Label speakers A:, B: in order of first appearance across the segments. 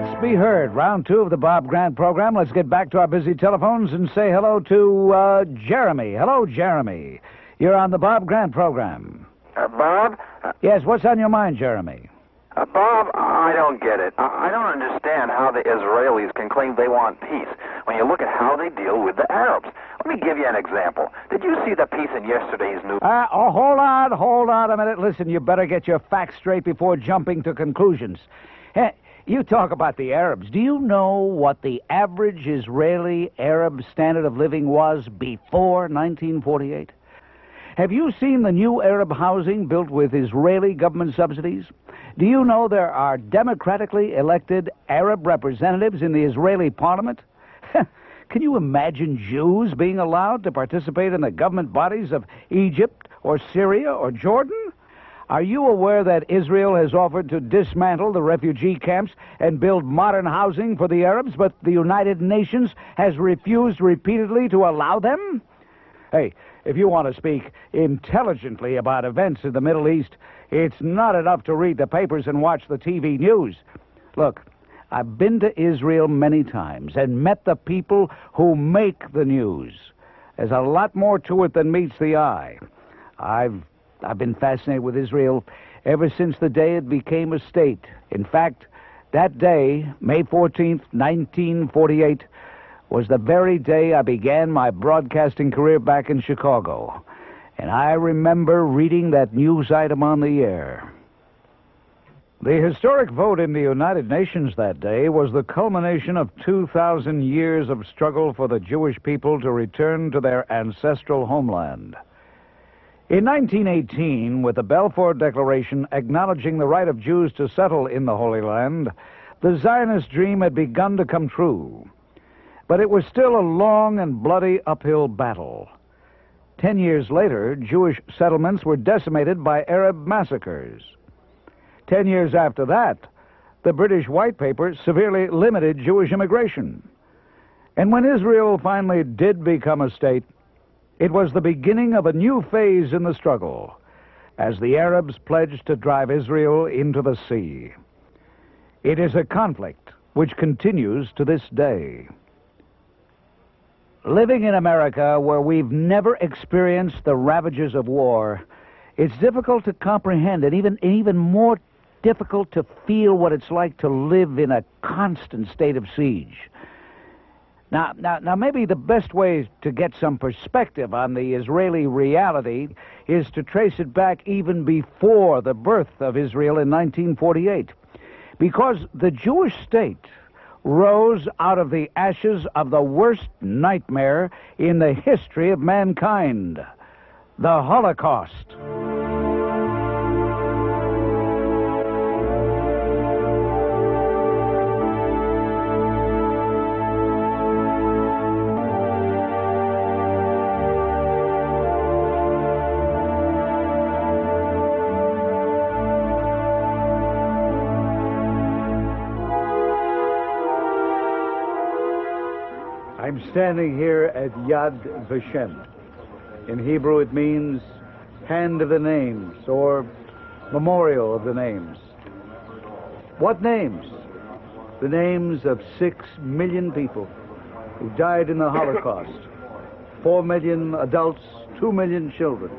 A: Let's be heard. Round two of the Bob Grant program. Let's get back to our busy telephones and say hello to Jeremy. Hello, Jeremy. You're on the Bob Grant program.
B: Bob?
A: Yes, what's on your mind, Jeremy?
B: Bob, I don't get it. I don't understand how the Israelis can claim they want peace when you look at how they deal with the Arabs. Let me give you an example. Did you see the piece in yesterday's news?
A: Hold on a minute. Listen, you better get your facts straight before jumping to conclusions. You talk about the Arabs. Do you know what the average Israeli Arab standard of living was before 1948? Have you seen the new Arab housing built with Israeli government subsidies? Do you know there are democratically elected Arab representatives in the Israeli parliament? Can you imagine Jews being allowed to participate in the government bodies of Egypt or Syria or Jordan? Are you aware that Israel has offered to dismantle the refugee camps and build modern housing for the Arabs, but the United Nations has refused repeatedly to allow them? Hey, if you want to speak intelligently about events in the Middle East, it's not enough to read the papers and watch the TV news. Look, I've been to Israel many times and met the people who make the news. There's a lot more to it than meets the eye. I've been fascinated with Israel ever since the day it became a state. In fact, that day, May 14th, 1948, was the very day I began my broadcasting career back in Chicago. And I remember reading that news item on the air. The historic vote in the United Nations that day was the culmination of 2,000 years of struggle for the Jewish people to return to their ancestral homeland. In 1918, with the Balfour Declaration acknowledging the right of Jews to settle in the Holy Land, the Zionist dream had begun to come true. But it was still a long and bloody uphill battle. 10 years later, Jewish settlements were decimated by Arab massacres. 10 years after that, the British White Paper severely limited Jewish immigration. And when Israel finally did become a state, it was the beginning of a new phase in the struggle, as the Arabs pledged to drive Israel into the sea. It is a conflict which continues to this day. Living in America, where we've never experienced the ravages of war, it's difficult to comprehend and even more difficult to feel what it's like to live in a constant state of siege. Now, maybe the best way to get some perspective on the Israeli reality is to trace it back even before the birth of Israel in 1948. Because the Jewish state rose out of the ashes of the worst nightmare in the history of mankind, the Holocaust. I'm standing here at Yad Vashem. In Hebrew, it means hand of the names, or memorial of the names. What names? The names of 6 million people who died in the Holocaust. 4 million adults, 2 million children.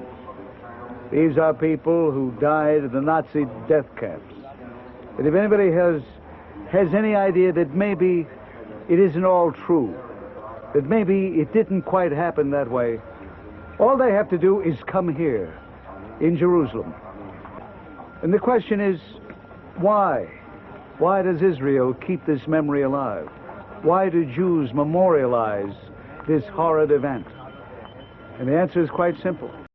A: These are people who died in the Nazi death camps. And if anybody has any idea that maybe it isn't all true, that maybe it didn't quite happen that way, all they have to do is come here, in Jerusalem. And the question is, why? Why does Israel keep this memory alive? Why do Jews memorialize this horrid event? And the answer is quite simple.